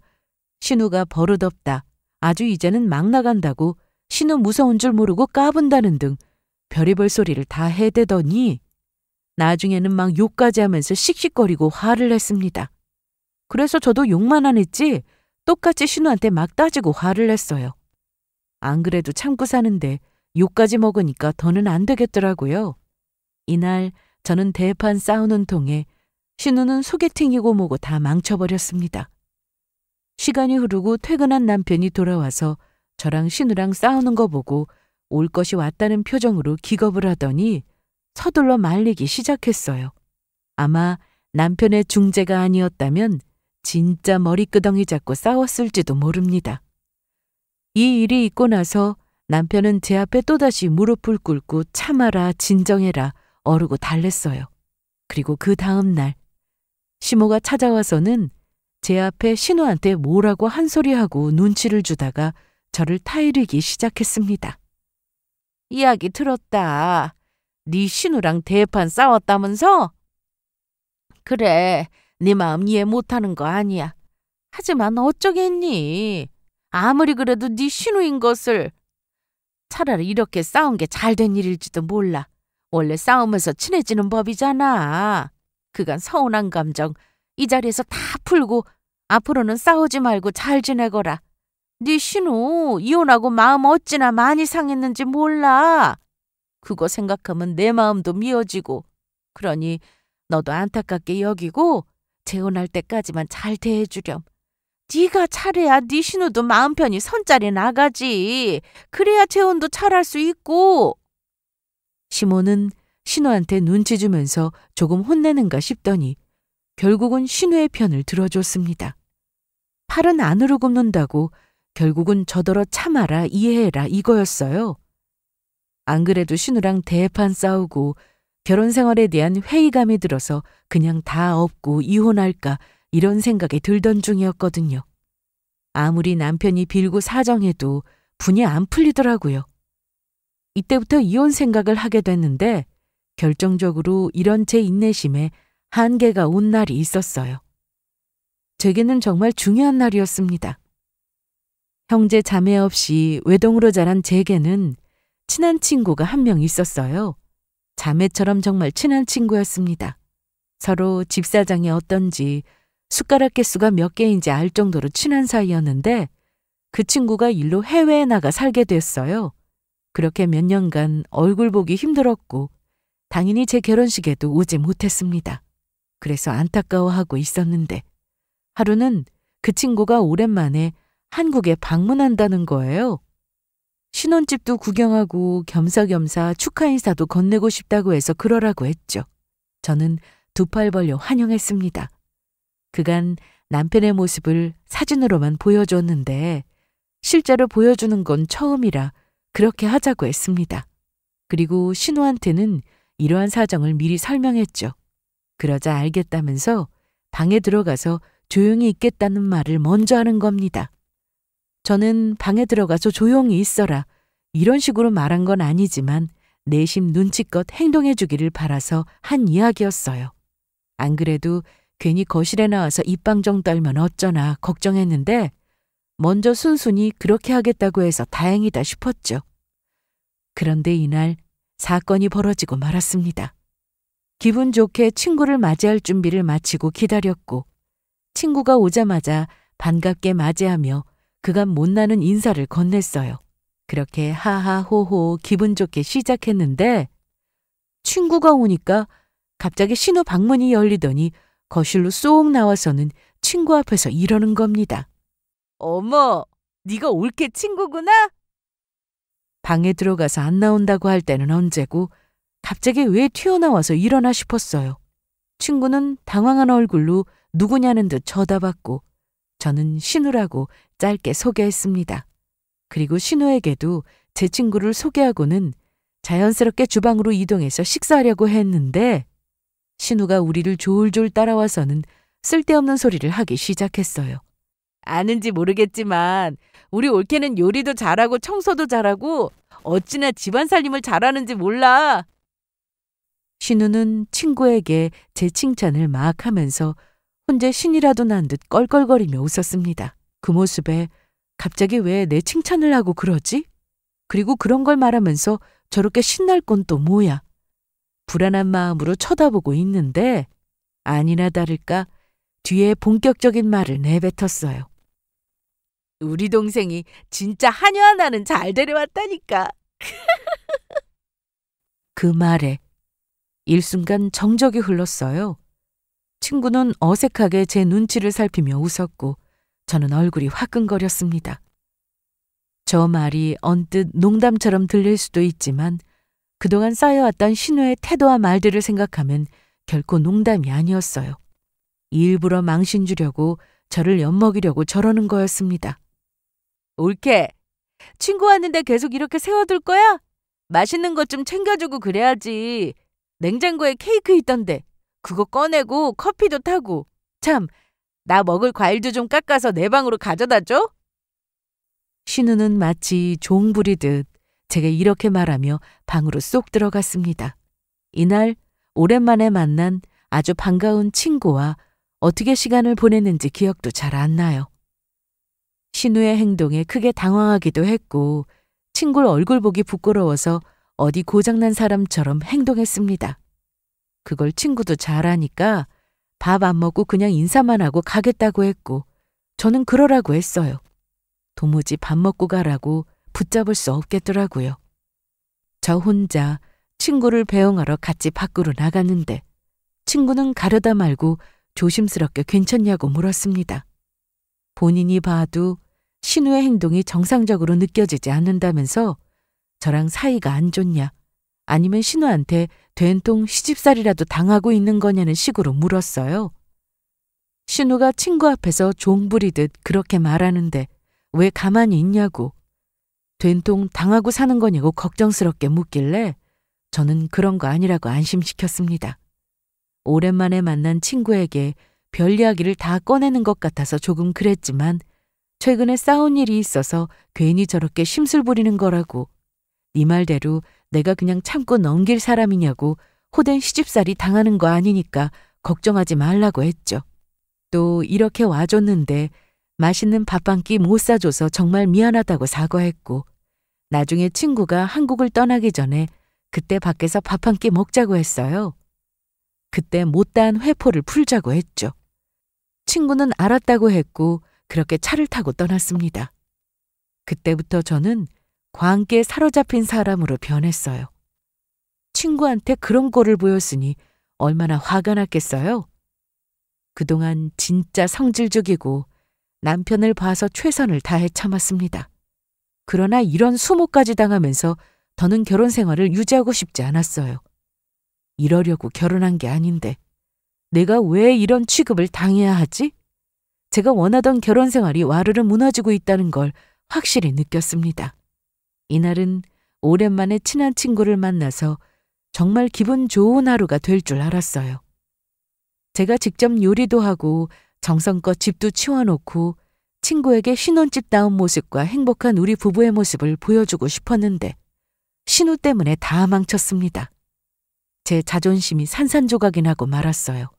신우가 버릇없다, 아주 이제는 막 나간다고 신우 무서운 줄 모르고 까분다는 등 별의별 소리를 다 해대더니 나중에는 막 욕까지 하면서 씩씩거리고 화를 냈습니다. 그래서 저도 욕만 안 했지 똑같이 신우한테 막 따지고 화를 냈어요. 안 그래도 참고 사는데 욕까지 먹으니까 더는 안 되겠더라고요. 이날 저는 대판 싸우는 통에 신우는 소개팅이고 뭐고 다 망쳐버렸습니다. 시간이 흐르고 퇴근한 남편이 돌아와서 저랑 신우랑 싸우는 거 보고 올 것이 왔다는 표정으로 기겁을 하더니 서둘러 말리기 시작했어요. 아마 남편의 중재가 아니었다면 진짜 머리끄덩이 잡고 싸웠을지도 모릅니다. 이 일이 있고 나서 남편은 제 앞에 또다시 무릎을 꿇고 참아라, 진정해라 어르고 달랬어요. 그리고 그 다음 날 시모가 찾아와서는 제 앞에 신우한테 뭐라고 한 소리하고 눈치를 주다가 저를 타이르기 시작했습니다. 이야기 들었다. 네 신우랑 대판 싸웠다면서? 그래, 네 마음 이해 못하는 거 아니야. 하지만 어쩌겠니? 아무리 그래도 네 신우인 것을. 차라리 이렇게 싸운 게 잘 된 일일지도 몰라. 원래 싸우면서 친해지는 법이잖아. 그간 서운한 감정 이 자리에서 다 풀고 앞으로는 싸우지 말고 잘 지내거라. 네 신우 이혼하고 마음 어찌나 많이 상했는지 몰라. 그거 생각하면 내 마음도 미어지고. 그러니 너도 안타깝게 여기고 재혼할 때까지만 잘 대해주렴. 네가 잘해야 네 신우도 마음 편히 선자리 나가지. 그래야 재혼도 잘할 수 있고. 시모는 신우한테 눈치 주면서 조금 혼내는가 싶더니 결국은 신우의 편을 들어줬습니다. 팔은 안으로 굽는다고 결국은 저더러 참아라 이해해라 이거였어요. 안 그래도 신우랑 대판 싸우고 결혼 생활에 대한 회의감이 들어서 그냥 다 업고 이혼할까 이런 생각이 들던 중이었거든요. 아무리 남편이 빌고 사정해도 분이 안 풀리더라고요. 이때부터 이혼 생각을 하게 됐는데 결정적으로 이런 제 인내심에 한계가 온 날이 있었어요. 제게는 정말 중요한 날이었습니다. 형제 자매 없이 외동으로 자란 제게는 친한 친구가 한 명 있었어요. 자매처럼 정말 친한 친구였습니다. 서로 집 사정이 어떤지 숟가락 개수가 몇 개인지 알 정도로 친한 사이였는데 그 친구가 일로 해외에 나가 살게 됐어요. 그렇게 몇 년간 얼굴 보기 힘들었고 당연히 제 결혼식에도 오지 못했습니다. 그래서 안타까워하고 있었는데 하루는 그 친구가 오랜만에 한국에 방문한다는 거예요. 신혼집도 구경하고 겸사겸사 축하 인사도 건네고 싶다고 해서 그러라고 했죠. 저는 두 팔 벌려 환영했습니다. 그간 남편의 모습을 사진으로만 보여줬는데 실제로 보여주는 건 처음이라 그렇게 하자고 했습니다. 그리고 신우한테는 이러한 사정을 미리 설명했죠. 그러자 알겠다면서 방에 들어가서 조용히 있겠다는 말을 먼저 하는 겁니다. 저는 방에 들어가서 조용히 있어라 이런 식으로 말한 건 아니지만 내심 눈치껏 행동해 주기를 바라서 한 이야기였어요. 안 그래도 괜히 거실에 나와서 입방정 떨면 어쩌나 걱정했는데 먼저 순순히 그렇게 하겠다고 해서 다행이다 싶었죠. 그런데 이날 사건이 벌어지고 말았습니다. 기분 좋게 친구를 맞이할 준비를 마치고 기다렸고 친구가 오자마자 반갑게 맞이하며 그간 못나는 인사를 건넸어요. 그렇게 하하호호 기분 좋게 시작했는데 친구가 오니까 갑자기 신우 방문이 열리더니 거실로 쏙 나와서는 친구 앞에서 이러는 겁니다. 어머, 네가 올케 친구구나? 방에 들어가서 안 나온다고 할 때는 언제고 갑자기 왜 튀어나와서 이러나 싶었어요. 친구는 당황한 얼굴로 누구냐는 듯 쳐다봤고 저는 신우라고 짧게 소개했습니다. 그리고 신우에게도 제 친구를 소개하고는 자연스럽게 주방으로 이동해서 식사하려고 했는데 신우가 우리를 졸졸 따라와서는 쓸데없는 소리를 하기 시작했어요. 아는지 모르겠지만 우리 올케는 요리도 잘하고 청소도 잘하고 어찌나 집안 살림을 잘하는지 몰라. 신우는 친구에게 제 칭찬을 막 하면서 혼자 신이라도 난 듯 껄껄거리며 웃었습니다. 그 모습에 갑자기 왜 내 칭찬을 하고 그러지? 그리고 그런 걸 말하면서 저렇게 신날 건 또 뭐야? 불안한 마음으로 쳐다보고 있는데 아니나 다를까 뒤에 본격적인 말을 내뱉었어요. 우리 동생이 진짜 하녀 하나는 잘 데려왔다니까. 그 말에 일순간 정적이 흘렀어요. 친구는 어색하게 제 눈치를 살피며 웃었고 저는 얼굴이 화끈거렸습니다. 저 말이 언뜻 농담처럼 들릴 수도 있지만 그동안 쌓여왔던 신우의 태도와 말들을 생각하면 결코 농담이 아니었어요. 일부러 망신 주려고 저를 엿먹이려고 저러는 거였습니다. 올케, 친구 왔는데 계속 이렇게 세워둘 거야? 맛있는 것 좀 챙겨주고 그래야지. 냉장고에 케이크 있던데 그거 꺼내고 커피도 타고. 참, 나 먹을 과일도 좀 깎아서 내 방으로 가져다 줘? 신우는 마치 종 부리듯 제가 이렇게 말하며 방으로 쏙 들어갔습니다. 이날 오랜만에 만난 아주 반가운 친구와 어떻게 시간을 보냈는지 기억도 잘 안 나요. 신우의 행동에 크게 당황하기도 했고 친구를 얼굴 보기 부끄러워서 어디 고장난 사람처럼 행동했습니다. 그걸 친구도 잘 아니까 밥 안 먹고 그냥 인사만 하고 가겠다고 했고 저는 그러라고 했어요. 도무지 밥 먹고 가라고 붙잡을 수 없겠더라고요. 저 혼자 친구를 배웅하러 같이 밖으로 나갔는데 친구는 가려다 말고 조심스럽게 괜찮냐고 물었습니다. 본인이 봐도 신우의 행동이 정상적으로 느껴지지 않는다면서 저랑 사이가 안 좋냐, 아니면 신우한테 된통 시집살이라도 당하고 있는 거냐는 식으로 물었어요. 신우가 친구 앞에서 종 부리듯 그렇게 말하는데 왜 가만히 있냐고, 된통 당하고 사는 거냐고 걱정스럽게 묻길래 저는 그런 거 아니라고 안심시켰습니다. 오랜만에 만난 친구에게 별 이야기를 다 꺼내는 것 같아서 조금 그랬지만 최근에 싸운 일이 있어서 괜히 저렇게 심술 부리는 거라고, 네 말대로 내가 그냥 참고 넘길 사람이냐고 호된 시집살이 당하는 거 아니니까 걱정하지 말라고 했죠. 또 이렇게 와줬는데 맛있는 밥 한 끼 못 사줘서 정말 미안하다고 사과했고, 나중에 친구가 한국을 떠나기 전에 그때 밖에서 밥 한 끼 먹자고 했어요. 그때 못다한 회포를 풀자고 했죠. 친구는 알았다고 했고 그렇게 차를 타고 떠났습니다. 그때부터 저는 광기에 사로잡힌 사람으로 변했어요. 친구한테 그런 꼴을 보였으니 얼마나 화가 났겠어요. 그동안 진짜 성질 죽이고 남편을 봐서 최선을 다해 참았습니다. 그러나 이런 수모까지 당하면서 더는 결혼 생활을 유지하고 싶지 않았어요. 이러려고 결혼한 게 아닌데 내가 왜 이런 취급을 당해야 하지? 제가 원하던 결혼 생활이 와르르 무너지고 있다는 걸 확실히 느꼈습니다. 이날은 오랜만에 친한 친구를 만나서 정말 기분 좋은 하루가 될 줄 알았어요. 제가 직접 요리도 하고 정성껏 집도 치워놓고 친구에게 신혼집다운 모습과 행복한 우리 부부의 모습을 보여주고 싶었는데 신우 때문에 다 망쳤습니다. 제 자존심이 산산조각이 나고 말았어요.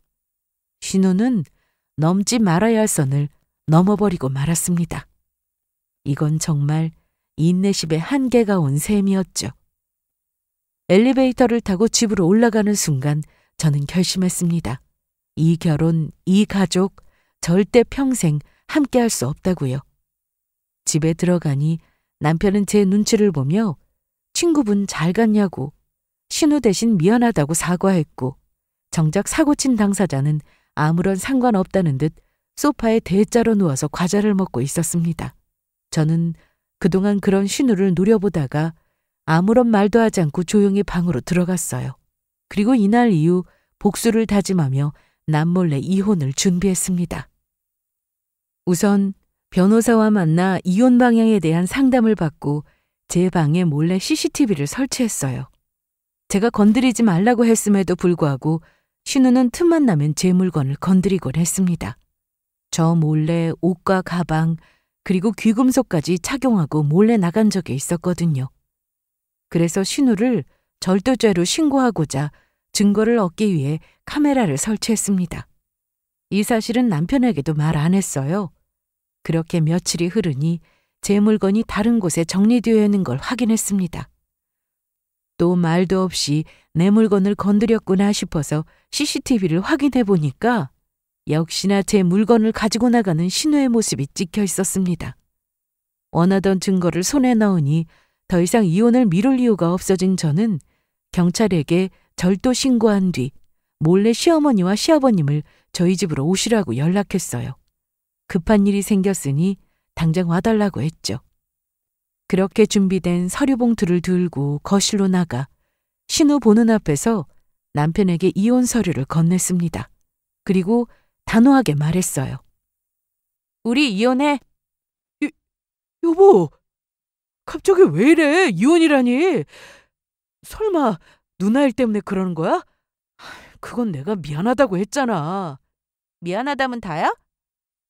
신우는 넘지 말아야 할 선을 넘어버리고 말았습니다. 이건 정말 인내심의 한계가 온 셈이었죠. 엘리베이터를 타고 집으로 올라가는 순간 저는 결심했습니다. 이 결혼, 이 가족 절대 평생 함께할 수 없다고요. 집에 들어가니 남편은 제 눈치를 보며 친구분 잘 갔냐고, 신우 대신 미안하다고 사과했고, 정작 사고친 당사자는 아무런 상관없다는 듯 소파에 대자로 누워서 과자를 먹고 있었습니다. 저는 그동안 그런 신우를 노려보다가 아무런 말도 하지 않고 조용히 방으로 들어갔어요. 그리고 이날 이후 복수를 다짐하며 남몰래 이혼을 준비했습니다. 우선 변호사와 만나 이혼 방향에 대한 상담을 받고 제 방에 몰래 CCTV를 설치했어요. 제가 건드리지 말라고 했음에도 불구하고 신우는 틈만 나면 제 물건을 건드리곤 했습니다. 저 몰래 옷과 가방 그리고 귀금속까지 착용하고 몰래 나간 적이 있었거든요. 그래서 신우를 절도죄로 신고하고자 증거를 얻기 위해 카메라를 설치했습니다. 이 사실은 남편에게도 말 안 했어요. 그렇게 며칠이 흐르니 제 물건이 다른 곳에 정리되어 있는 걸 확인했습니다. 또 말도 없이 내 물건을 건드렸구나 싶어서 CCTV를 확인해 보니까 역시나 제 물건을 가지고 나가는 신우의 모습이 찍혀 있었습니다. 원하던 증거를 손에 넣으니 더 이상 이혼을 미룰 이유가 없어진 저는 경찰에게 절도 신고한 뒤 몰래 시어머니와 시아버님을 저희 집으로 오시라고 연락했어요. 급한 일이 생겼으니 당장 와달라고 했죠. 그렇게 준비된 서류 봉투를 들고 거실로 나가 신우 보는 앞에서 남편에게 이혼 서류를 건넸습니다. 그리고 단호하게 말했어요. 우리 이혼해. 여보, 갑자기 왜 이래? 이혼이라니. 설마 누나 일 때문에 그러는 거야? 그건 내가 미안하다고 했잖아. 미안하다면 다야?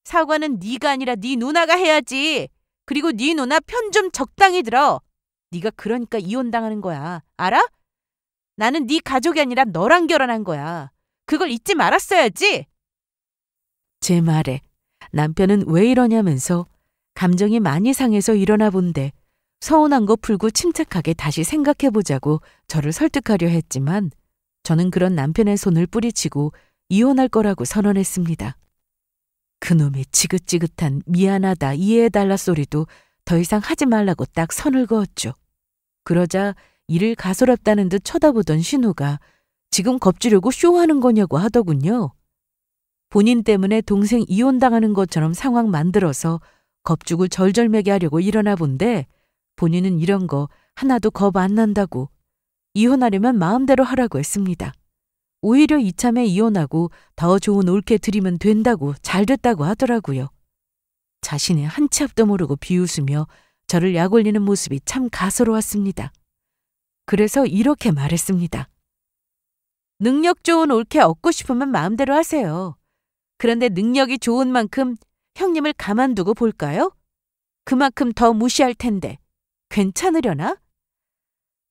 사과는 네가 아니라 네 누나가 해야지. 그리고 네 누나 편 좀 적당히 들어. 네가 그러니까 이혼당하는 거야. 알아? 나는 네 가족이 아니라 너랑 결혼한 거야. 그걸 잊지 말았어야지. 제 말에 남편은 왜 이러냐면서 감정이 많이 상해서 일어나 본데 서운한 거 풀고 침착하게 다시 생각해보자고 저를 설득하려 했지만 저는 그런 남편의 손을 뿌리치고 이혼할 거라고 선언했습니다. 그 그놈의 지긋지긋한 미안하다 이해해달라 소리도 더 이상 하지 말라고 딱 선을 그었죠. 그러자 이를 가소롭다는 듯 쳐다보던 신우가 지금 겁주려고 쇼하는 거냐고 하더군요. 본인 때문에 동생 이혼당하는 것처럼 상황 만들어서 겁주고 절절매게 하려고 일어나 본데 본인은 이런 거 하나도 겁 안 난다고 이혼하려면 마음대로 하라고 했습니다. 오히려 이참에 이혼하고 더 좋은 올케 드리면 된다고 잘 됐다고 하더라고요. 자신의 한 치 앞도 모르고 비웃으며 저를 약올리는 모습이 참 가소로웠습니다. 그래서 이렇게 말했습니다. 능력 좋은 올케 얻고 싶으면 마음대로 하세요. 그런데 능력이 좋은 만큼 형님을 가만두고 볼까요? 그만큼 더 무시할 텐데 괜찮으려나?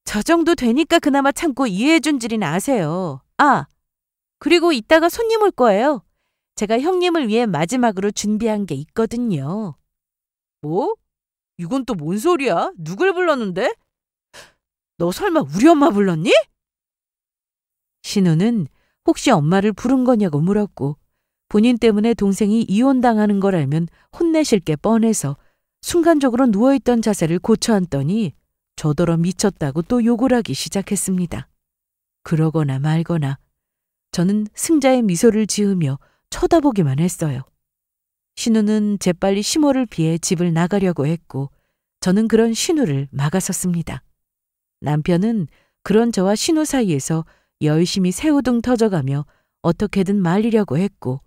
저 정도 되니까 그나마 참고 이해해준 줄이나 아세요. 아, 그리고 이따가 손님 올 거예요. 제가 형님을 위해 마지막으로 준비한 게 있거든요. 뭐? 이건 또 뭔 소리야? 누굴 불렀는데? 너 설마 우리 엄마 불렀니? 신우는 혹시 엄마를 부른 거냐고 물었고 본인 때문에 동생이 이혼당하는 걸 알면 혼내실 게 뻔해서 순간적으로 누워있던 자세를 고쳐앉더니 저더러 미쳤다고 또 욕을 하기 시작했습니다. 그러거나 말거나 저는 승자의 미소를 지으며 쳐다보기만 했어요. 신우는 재빨리 시모를 피해 집을 나가려고 했고 저는 그런 신우를 막아섰습니다. 남편은 그런 저와 신우 사이에서 열심히 새우등 터져가며 어떻게든 말리려고 했고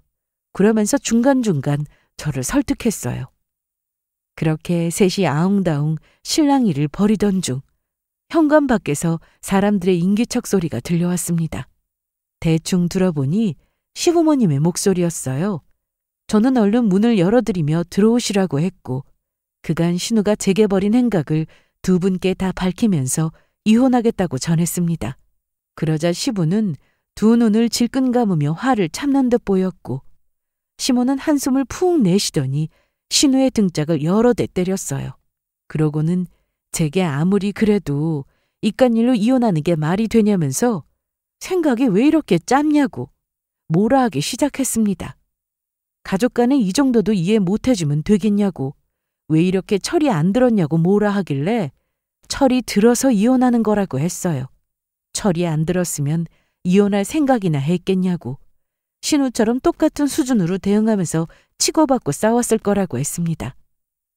그러면서 중간중간 저를 설득했어요. 그렇게 셋이 아웅다웅 실랑이를 벌이던 중 현관 밖에서 사람들의 인기척 소리가 들려왔습니다. 대충 들어보니 시부모님의 목소리였어요. 저는 얼른 문을 열어드리며 들어오시라고 했고 그간 신우가 제게 벌인 행각을 두 분께 다 밝히면서 이혼하겠다고 전했습니다. 그러자 시부는 두 눈을 질끈 감으며 화를 참는 듯 보였고 시모는 한숨을 푹 내쉬더니 신우의 등짝을 여러 대 때렸어요. 그러고는 제게 아무리 그래도 이깟 일로 이혼하는 게 말이 되냐면서 생각이 왜 이렇게 짧냐고 뭐라 하기 시작했습니다. 가족 간에 이 정도도 이해 못 해주면 되겠냐고 왜 이렇게 철이 안 들었냐고 뭐라 하길래 철이 들어서 이혼하는 거라고 했어요. 철이 안 들었으면 이혼할 생각이나 했겠냐고 신우처럼 똑같은 수준으로 대응하면서 치고받고 싸웠을 거라고 했습니다.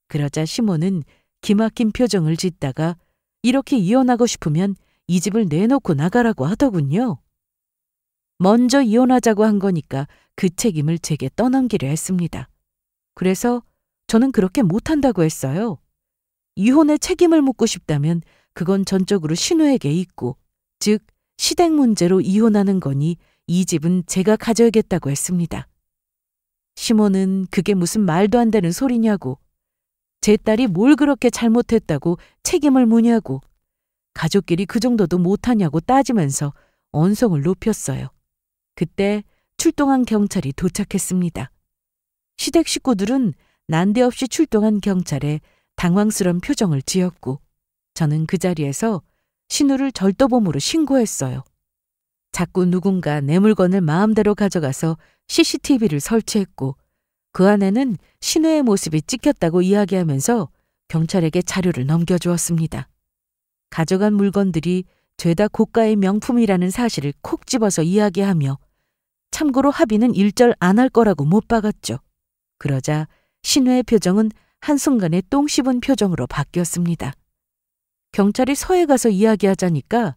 그러자 시모는 기막힌 표정을 짓다가 이렇게 이혼하고 싶으면 이 집을 내놓고 나가라고 하더군요. 먼저 이혼하자고 한 거니까 그 책임을 제게 떠넘기려 했습니다. 그래서 저는 그렇게 못한다고 했어요. 이혼의 책임을 묻고 싶다면 그건 전적으로 신우에게 있고 즉 시댁 문제로 이혼하는 거니 이 집은 제가 가져야겠다고 했습니다. 시모는 그게 무슨 말도 안 되는 소리냐고 제 딸이 뭘 그렇게 잘못했다고 책임을 무냐고 가족끼리 그 정도도 못하냐고 따지면서 언성을 높였어요. 그때 출동한 경찰이 도착했습니다. 시댁 식구들은 난데없이 출동한 경찰에 당황스런 표정을 지었고 저는 그 자리에서 신우를 절도범으로 신고했어요. 자꾸 누군가 내 물건을 마음대로 가져가서 CCTV를 설치했고 그 안에는 신우의 모습이 찍혔다고 이야기하면서 경찰에게 자료를 넘겨주었습니다. 가져간 물건들이 죄다 고가의 명품이라는 사실을 콕 집어서 이야기하며 참고로 합의는 일절 안 할 거라고 못 박았죠. 그러자 신우의 표정은 한순간에 똥 씹은 표정으로 바뀌었습니다. 경찰이 서해 가서 이야기하자니까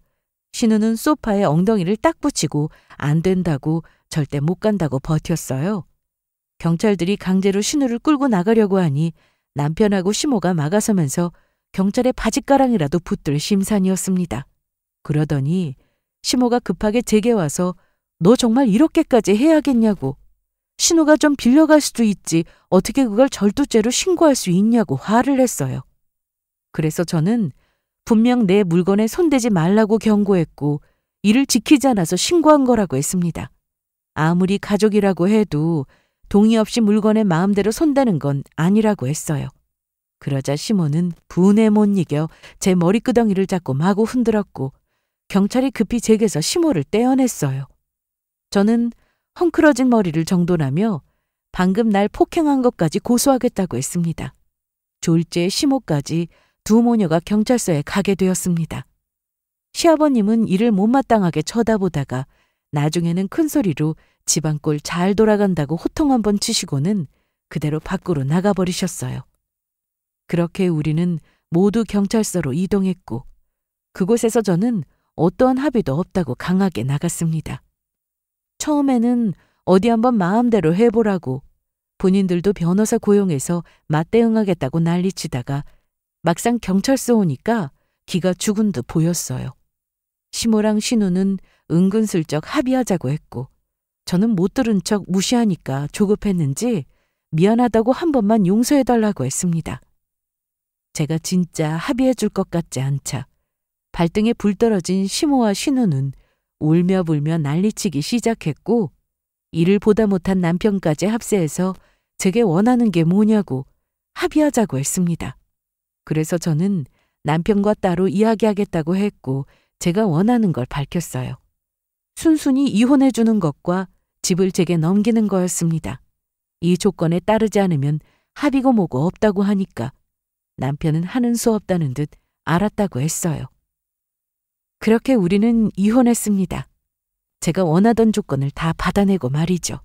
신우는 소파에 엉덩이를 딱 붙이고 안 된다고 절대 못 간다고 버텼어요. 경찰들이 강제로 신우를 끌고 나가려고 하니 남편하고 시모가 막아서면서 경찰의 바짓가랑이라도 붙들 심산이었습니다. 그러더니 시모가 급하게 제게 와서 너 정말 이렇게까지 해야겠냐고 신우가 좀 빌려갈 수도 있지 어떻게 그걸 절도죄로 신고할 수 있냐고 화를 냈어요. 그래서 저는 분명 내 물건에 손대지 말라고 경고했고 이를 지키지 않아서 신고한 거라고 했습니다. 아무리 가족이라고 해도 동의 없이 물건에 마음대로 손대는 건 아니라고 했어요. 그러자 시모는 분에 못 이겨 제 머리끄덩이를 잡고 마구 흔들었고 경찰이 급히 제게서 시모를 떼어냈어요. 저는 헝클어진 머리를 정돈하며 방금 날 폭행한 것까지 고소하겠다고 했습니다. 졸지에 시모까지 두 모녀가 경찰서에 가게 되었습니다. 시아버님은 이를 못마땅하게 쳐다보다가 나중에는 큰 소리로 집안 꼴 잘 돌아간다고 호통 한번 치시고는 그대로 밖으로 나가버리셨어요. 그렇게 우리는 모두 경찰서로 이동했고 그곳에서 저는 어떠한 합의도 없다고 강하게 나갔습니다. 처음에는 어디 한번 마음대로 해보라고 본인들도 변호사 고용해서 맞대응하겠다고 난리치다가 막상 경찰서 오니까 기가 죽은 듯 보였어요. 시모랑 신우는 은근슬쩍 합의하자고 했고 저는 못 들은 척 무시하니까 조급했는지 미안하다고 한 번만 용서해달라고 했습니다. 제가 진짜 합의해 줄 것 같지 않자 발등에 불 떨어진 시모와 신우는 울며 불며 난리치기 시작했고 이를 보다 못한 남편까지 합세해서 제게 원하는 게 뭐냐고 합의하자고 했습니다. 그래서 저는 남편과 따로 이야기하겠다고 했고 제가 원하는 걸 밝혔어요. 순순히 이혼해 주는 것과 집을 제게 넘기는 거였습니다. 이 조건에 따르지 않으면 합의고 뭐고 없다고 하니까 남편은 하는 수 없다는 듯 알았다고 했어요. 그렇게 우리는 이혼했습니다. 제가 원하던 조건을 다 받아내고 말이죠.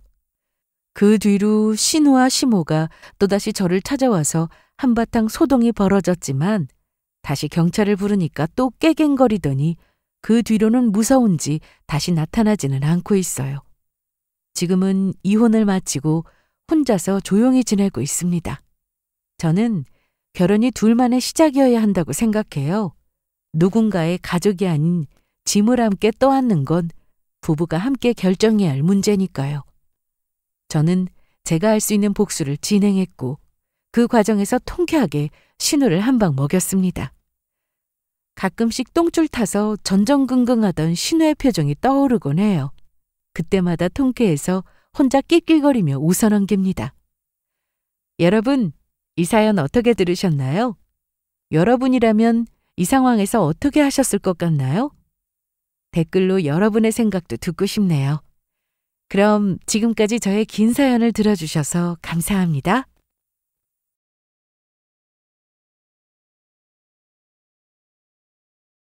그 뒤로 신우와 시모가 또다시 저를 찾아와서 한바탕 소동이 벌어졌지만 다시 경찰을 부르니까 또 깨갱거리더니 그 뒤로는 무서운지 다시 나타나지는 않고 있어요. 지금은 이혼을 마치고 혼자서 조용히 지내고 있습니다. 저는 결혼이 둘만의 시작이어야 한다고 생각해요. 누군가의 가족이 아닌 짐을 함께 떠안는 건 부부가 함께 결정해야 할 문제니까요. 저는 제가 할 수 있는 복수를 진행했고 그 과정에서 통쾌하게 신우를 한 방 먹였습니다. 가끔씩 똥줄 타서 전전긍긍하던 신우의 표정이 떠오르곤 해요. 그때마다 통쾌해서 혼자 낄낄거리며 웃어넘깁니다. 여러분, 이 사연 어떻게 들으셨나요? 여러분이라면 이 상황에서 어떻게 하셨을 것 같나요? 댓글로 여러분의 생각도 듣고 싶네요. 그럼 지금까지 저의 긴 사연을 들어주셔서 감사합니다.